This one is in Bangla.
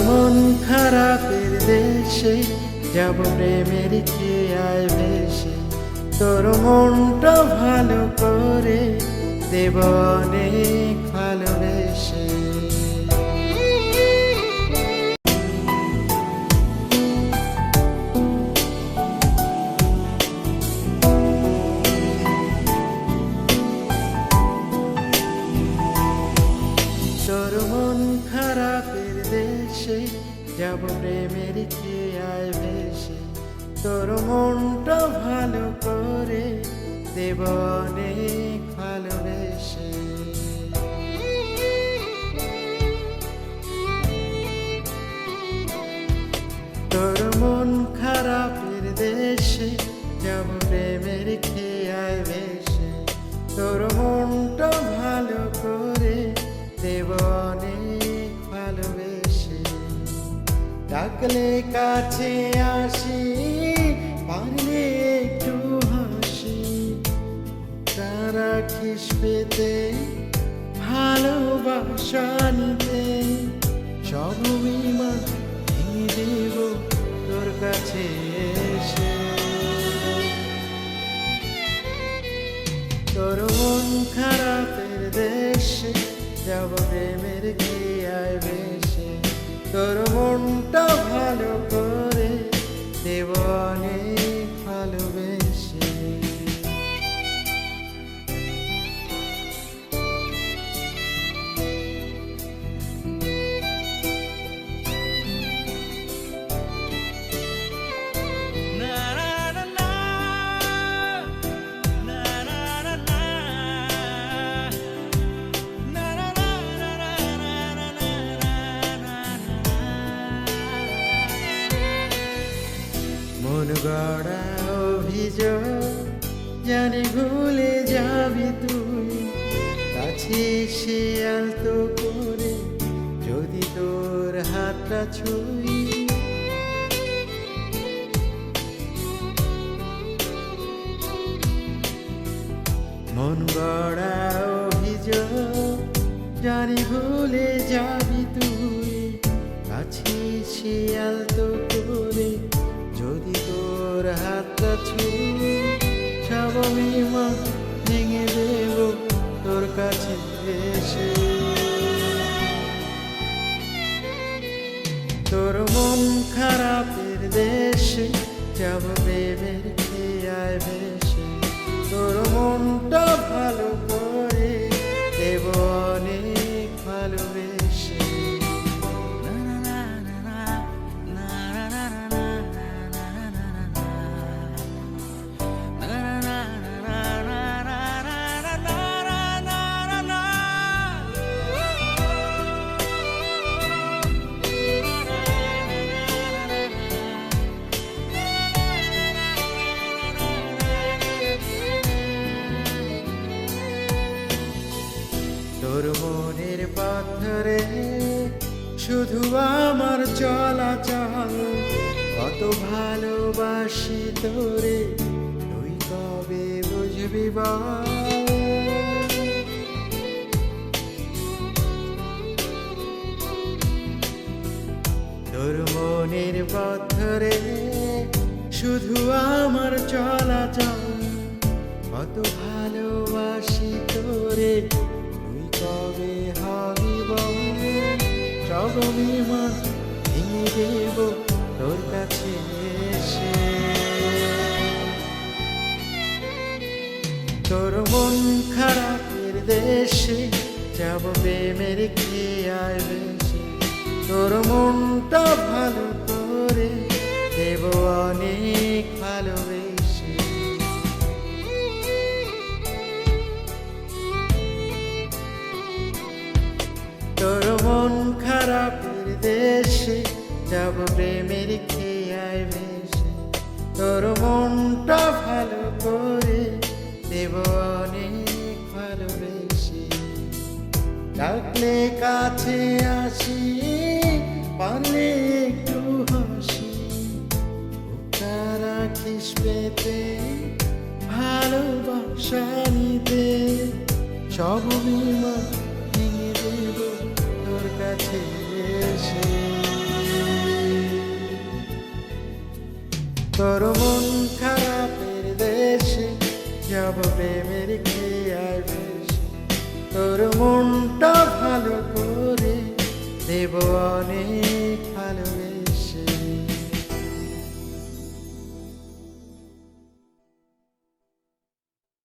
মন খারাপের দেশে যাব প্রেমের খেয়ায় ভেসে, তোর মনটা ভালো করে দেব অনেক ভালোবেসে। তোর মন খারাপের দেশে যাব প্রেমের খেয়ায় ভেসে, তোর মনটা ভালো করে দেব অনেক ভালোবেসে। তোর মন খারাপের দেশে যাব প্রেমের খেয়ায় ভেসে, তোর মনটা ভালো করে দেব অনেক ভালোবেসে। ডাকলে কাছে আসি, পারলে একটু হাসি, রাখিস পেতে ভালোবাসা নিতে, সব বিমান ভেঙে দেব তোর কাছে এসে। তোর মন খারাপের দেশে যাব প্রেমের খেয়ায় ভেসে, তোর মনটা ভালো করে দেব অনেক ভালোবেসে। মন গড়া অভিযোগ জানি ভুলে যাবি তুই, কাছে সে আলতো করে যদি তোর হাতটা ছুঁই। মন গড়া অভিযোগ জানি ভুলে যাবি তুই, কাছে সে আলতো করে যদি তোর হাতটা ছুঁই। সব বিমান ভেঙে দেব তোর কাছে এসে। তোর মন খারাপের দেশে যাব প্রেমের খেয়ায় ভেসে, তোর মনটা ভালো করে দেব অনেক ভালোবেসে। তোর মনের পাথরে শুধু আমার চলাচল, কত ভালোবাসি তোরে তুই কবে বুঝবি বল। তোর মনের পাথরে শুধু আমার চলাচল, কত ভালোবাসি তোরে কবে হবি বল। সব বিমান ভেঙে দেব তোর কাছে এসে। তোর মন খারাপের দেশে যাব প্রেমের খেয়ায় ভেসে, তোর মনটা ভালো করে দেব অনেক ভালোবেসে। তোর মন খারাপের দেশে যাব প্রেমের খেয়ায় ভেসে, তোর মনটা ভালো করে দেব অনেক ভালোবেসে। ডাকলে কাছে আসি, পারলে একটু হাসি, রাখিস পেতে ভালোবাসা নিতে, সব বিমান ভেঙে দেব তোর কাছে এসে। তোর মন খারাপের দেশে যাব প্রেমের খেয়ায় ভেসে। তোর মনটা ভালো করে দেব অনেক